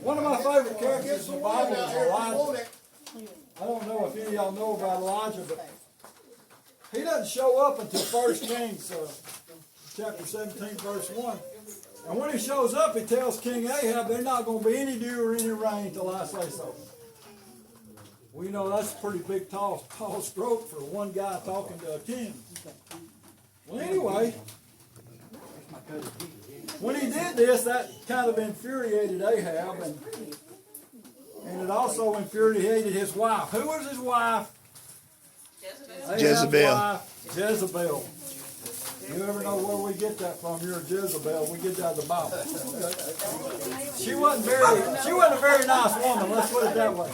One of my favorite characters in the Bible is Elijah. I don't know if any of y'all know about Elijah, but he doesn't show up until 1 Kings chapter 17, verse 1. And when he shows up, he tells King Ahab there's not going to be any dew or any rain until I say so. Well, you know, that's a pretty big, tall stroke for one guy talking to a king. Well, anyway, when he did this, that kind of infuriated Ahab, and it also infuriated his wife. Who was his wife? Jezebel. Ahab's wife, Jezebel. You ever know where we get that from? You're a Jezebel. We get that out of the Bible. Okay. She wasn't a very nice woman. Let's put it that way.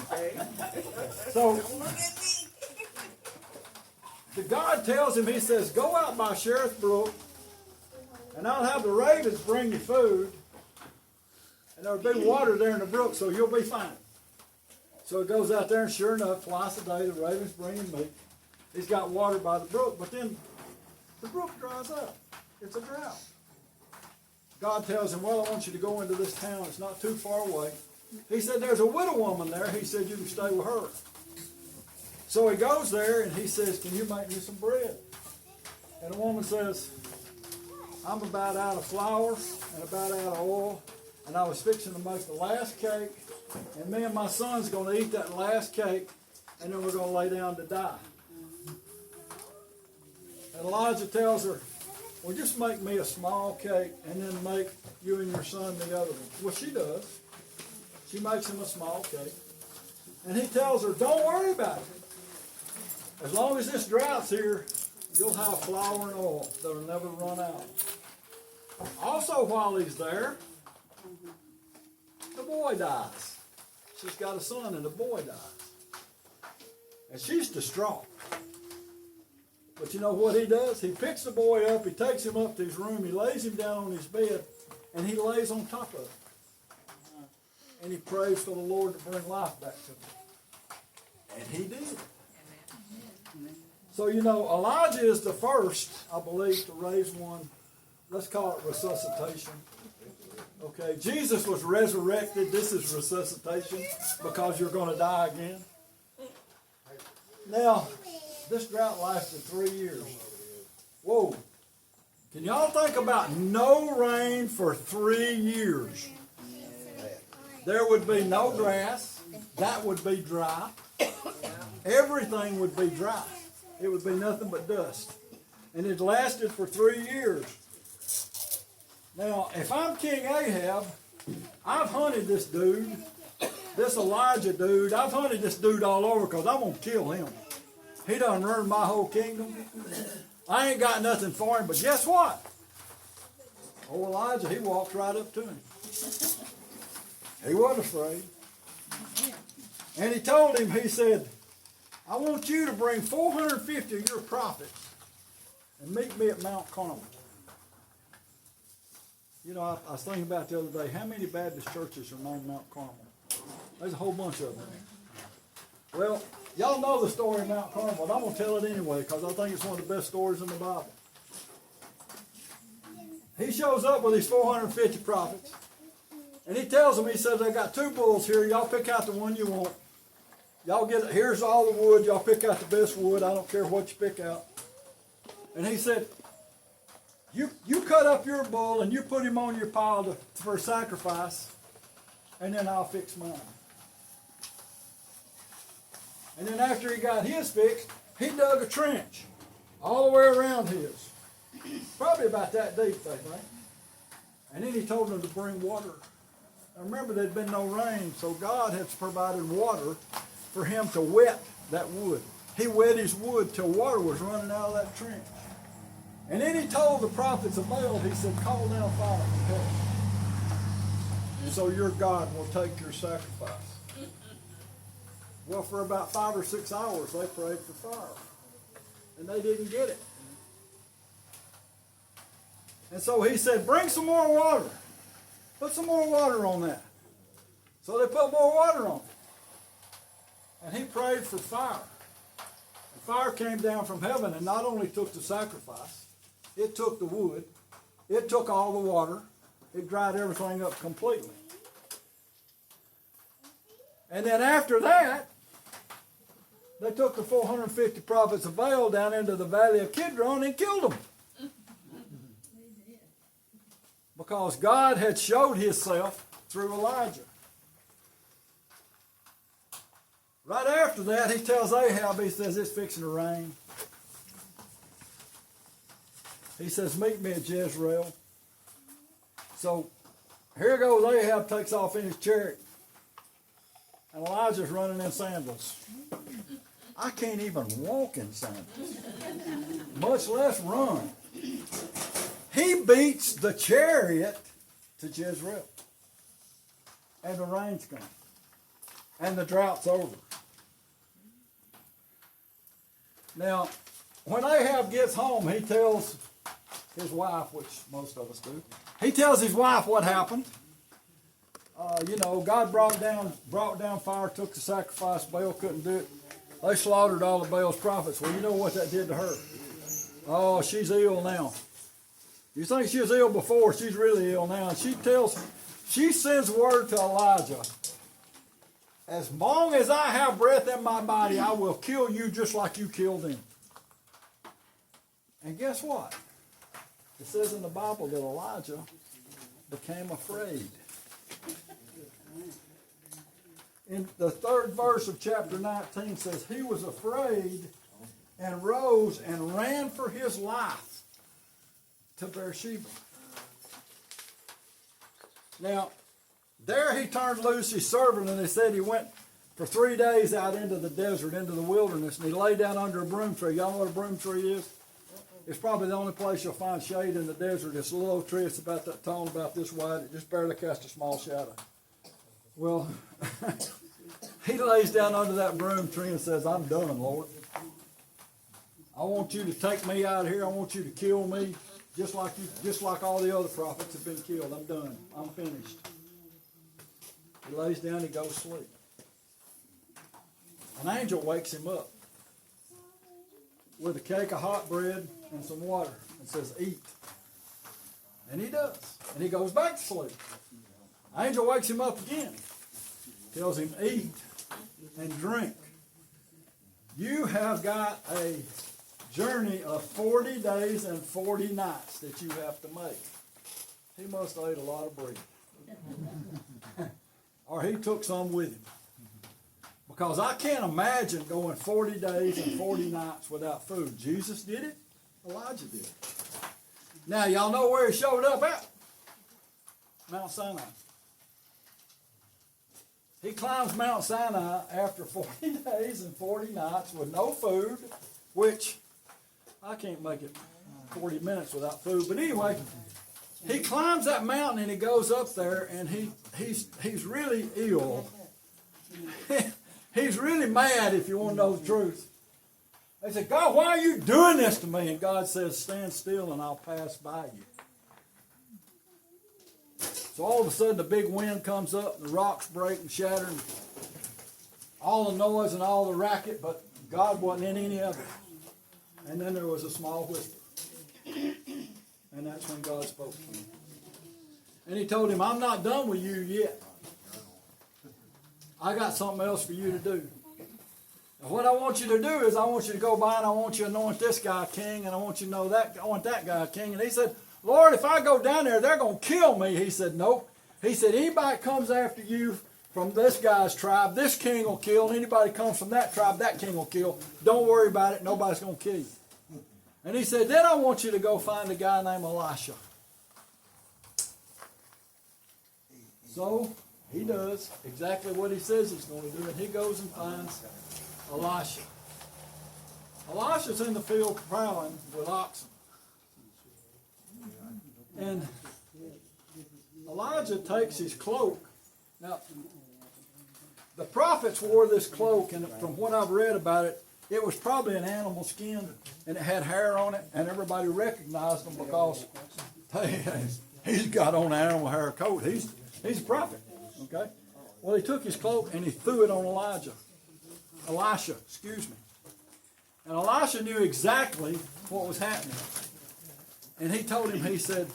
So, the God tells him, he says, go out by Cherith Brook, and I'll have the ravens bring you food, and there'll be water there in the brook, so you'll be fine. So he goes out there, and sure enough, twice a day, the ravens bring him meat. He's got water by the brook, but then the brook dries up. It's a drought. God tells him, well, I want you to go into this town. It's not too far away. He said, there's a widow woman there. He said, you can stay with her. So he goes there, and he says, can you make me some bread? And the woman says, I'm about out of flour and about out of oil, and I was fixing to make the last cake, and me and my son's going to eat that last cake, and then we're going to lay down to die. And Elijah tells her, well, just make me a small cake and then make you and your son the other one. Well, she does. She makes him a small cake. And he tells her, don't worry about it. As long as this drought's here, you'll have flour and oil that'll never run out. Also, while he's there, the boy dies. She's got a son and the boy dies. And she's distraught. But you know what he does? He picks the boy up, he takes him up to his room, he lays him down on his bed, and he lays on top of it. And he prays for the Lord to bring life back to him. And he did. So, you know, Elijah is the first, I believe, to raise one, let's call it resuscitation. Okay, Jesus was resurrected. This is resuscitation because you're going to die again. Now, this drought lasted 3 years. Whoa. Can y'all think about no rain for 3 years? There would be no grass. That would be dry. Everything would be dry. It would be nothing but dust. And it lasted for 3 years. Now, if I'm King Ahab, I've hunted this dude, this Elijah dude. I've hunted this dude all over because I'm going to kill him. He done ruined my whole kingdom. I ain't got nothing for him, but guess what? Oh, Elijah, he walked right up to him. He wasn't afraid. And he told him, he said, I want you to bring 450 of your prophets and meet me at Mount Carmel. You know, I was thinking about the other day, how many Baptist churches are named Mount Carmel? There's a whole bunch of them. Well, y'all know the story of Mount Carmel, but I'm going to tell it anyway because I think it's one of the best stories in the Bible. He shows up with his 450 prophets, and he tells them, he says, I got 2 bulls here. Y'all pick out the one you want. Y'all get it. Here's all the wood. Y'all pick out the best wood. I don't care what you pick out. And he said, you cut up your bull and you put him on your pile for sacrifice, and then I'll fix mine. And then after he got his fixed, he dug a trench all the way around his. Probably about that deep, they think. And then he told them to bring water. Now remember, there'd been no rain, so God had provided water for him to wet that wood. He wet his wood till water was running out of that trench. And then he told the prophets of Baal, he said, call down fire from heaven. And so your God will take your sacrifice. Well, for about 5 or 6 hours, they prayed for fire. And they didn't get it. And so he said, bring some more water. Put some more water on that. So they put more water on it. And he prayed for fire. And fire came down from heaven and not only took the sacrifice, it took the wood, it took all the water, it dried everything up completely. And then after that, they took the 450 prophets of Baal down into the valley of Kidron and killed them. Because God had showed himself through Elijah. Right after that, he tells Ahab, he says, it's fixing to rain. He says, meet me at Jezreel. So here goes Ahab, takes off in his chariot. And Elijah's running in sandals. I can't even walk in sandals, much less run. He beats the chariot to Jezreel. And the rain's gone. And the drought's over. Now, when Ahab gets home, he tells his wife, which most of us do, he tells his wife what happened. God brought down fire, took the sacrifice. Baal couldn't do it. They slaughtered all of Baal's prophets. Well, you know what that did to her. Oh, she's ill now. You think she was ill before, she's really ill now. And she sends word to Elijah, as long as I have breath in my body, I will kill you just like you killed him. And guess what? It says in the Bible that Elijah became afraid. In the 3rd verse of chapter 19 says, he was afraid and rose and ran for his life to Beersheba. Now, there he turned loose his servant, and they said he went for 3 days out into the desert, into the wilderness, and he lay down under a broom tree. Y'all know what a broom tree is? It's probably the only place you'll find shade in the desert. It's a little old tree. It's about that tall, about this wide. It just barely casts a small shadow. Well, he lays down under that broom tree and says, I'm done, Lord. I want you to take me out of here. I want you to kill me just like all the other prophets have been killed. I'm done. I'm finished. He lays down, he goes to sleep. An angel wakes him up with a cake of hot bread and some water and says, eat. And he does. And he goes back to sleep. The angel wakes him up again. Tells him, eat and drink. You have got a journey of 40 days and 40 nights that you have to make. He must have ate a lot of bread. Or he took some with him. Because I can't imagine going 40 days and 40 nights without food. Jesus did it. Elijah did it. Now, y'all know where he showed up at? Mount Sinai. He climbs Mount Sinai after 40 days and 40 nights with no food, which I can't make it 40 minutes without food. But anyway, he climbs that mountain and he goes up there, and he's really ill. He's really mad, if you want to know the truth. They said, God, why are you doing this to me? And God says, stand still and I'll pass by you. So all of a sudden the big wind comes up and the rocks break and shatter and all the noise and all the racket, but God wasn't in any of it. And then there was a small whisper. And that's when God spoke to him. And he told him, I'm not done with you yet. I got something else for you to do. And what I want you to do is I want you to go by and I want you to anoint this guy king, and I want you to know that I want that guy king. And he said, Lord, if I go down there, they're going to kill me. He said, nope. He said, anybody comes after you from this guy's tribe, this king will kill. And anybody comes from that tribe, that king will kill. Don't worry about it. Nobody's going to kill you. And he said, then I want you to go find a guy named Elisha. So he does exactly what he says he's going to do, and he goes and finds Elisha. Elisha's in the field plowing with oxen. And Elijah takes his cloak. Now, the prophets wore this cloak, and from what I've read about it, it was probably an animal skin, and it had hair on it, and everybody recognized him because he's got on an animal hair coat. He's a prophet. Okay? Well, he took his cloak and he threw it on Elisha, excuse me. And Elisha knew exactly what was happening. And he told him, he said,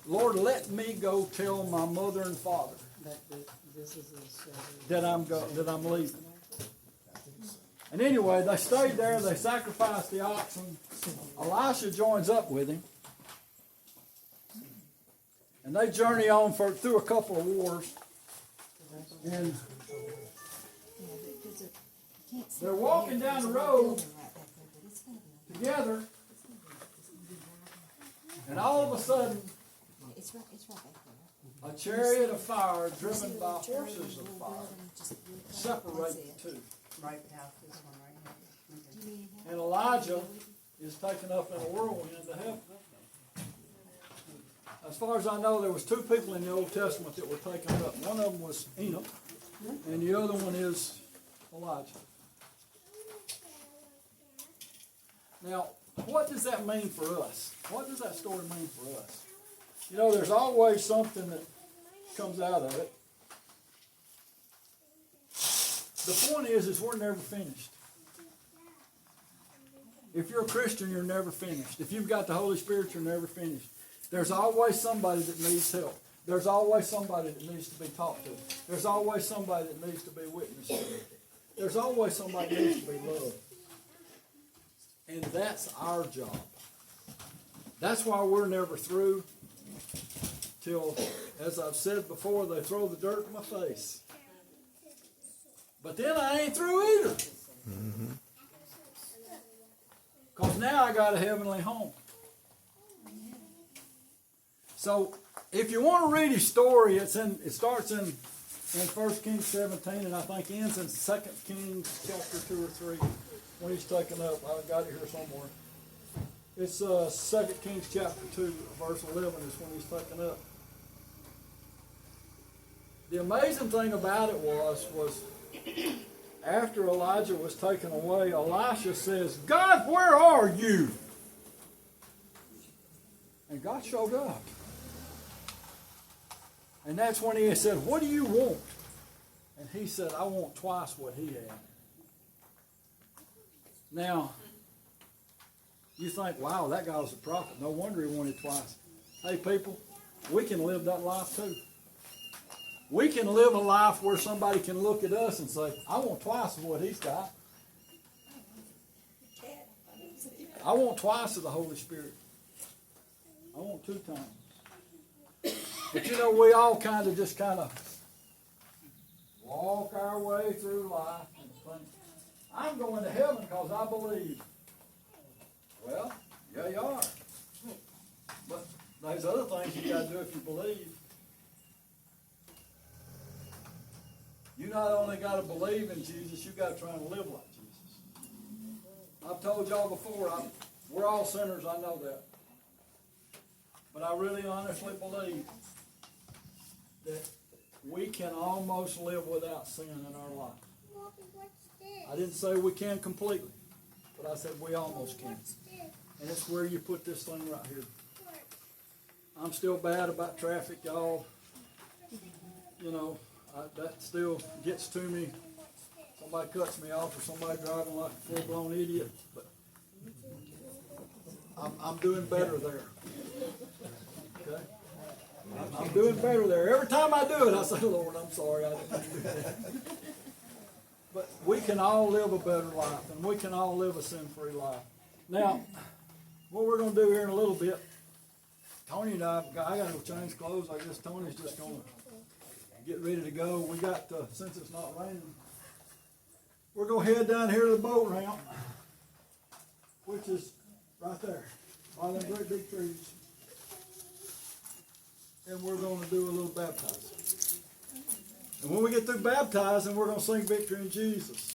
Lord, let me go tell my mother and father that I'm leaving. And anyway, they stayed there. They sacrificed the oxen. Elisha joins up with him. And they journey on through a couple of wars. And they're walking down the road together. And all of a sudden, a chariot of fire driven by horses of fire separates the two. And Elijah is taken up in a whirlwind to heaven. As far as I know, there was two people in the Old Testament that were taken up. One of them was Enoch, and the other one is Elijah. Now, what does that mean for us? What does that story mean for us? You know, there's always something that comes out of it. The point is we're never finished. If you're a Christian, you're never finished. If you've got the Holy Spirit, you're never finished. There's always somebody that needs help. There's always somebody that needs to be talked to. There's always somebody that needs to be witnessed to. There's always somebody that needs to be loved. And that's our job. That's why we're never through till, as I've said before, they throw the dirt in my face. But then I ain't through either. Because now I got a heavenly home. So, if you want to read his story, it starts in 1 Kings 17, and I think ends in 2 Kings chapter 2 or 3, when he's taken up. I got it here somewhere. It's 2 Kings chapter 2, verse 11 is when he's taken up. The amazing thing about it was after Elijah was taken away, Elisha says, God, where are you? And God showed up. And that's when he said, what do you want? And he said, I want twice what he had. Now, you think, wow, that guy was a prophet. No wonder he wanted twice. Hey, people, we can live that life too. We can live a life where somebody can look at us and say, I want twice of what he's got. I want twice of the Holy Spirit. I want 2 times. But you know, we all kind of walk our way through life and think, I'm going to heaven because I believe. Well, yeah, you are. But there's other things you got to do if you believe. You not only got to believe in Jesus, you got to try and live like Jesus. I've told y'all before, we're all sinners, I know that. But I really honestly believe that we can almost live without sin in our life. I didn't say we can completely, but I said we almost can. And it's where you put this thing right here. I'm still bad about traffic, y'all. You know, that still gets to me. Somebody cuts me off or somebody driving like a full-blown idiot. But I'm doing better there. Okay? I'm doing better there. Every time I do it, I say, Lord, I'm sorry. I didn't do that. But we can all live a better life, and we can all live a sin-free life. Now, what we're going to do here in a little bit, Tony and I got to go change clothes. I guess Tony's just going to get ready to go. We got, since it's not raining, we're going to head down here to the boat ramp, which is right there, by them great big trees. And we're going to do a little baptizing. And when we get through baptizing, we're going to sing Victory in Jesus.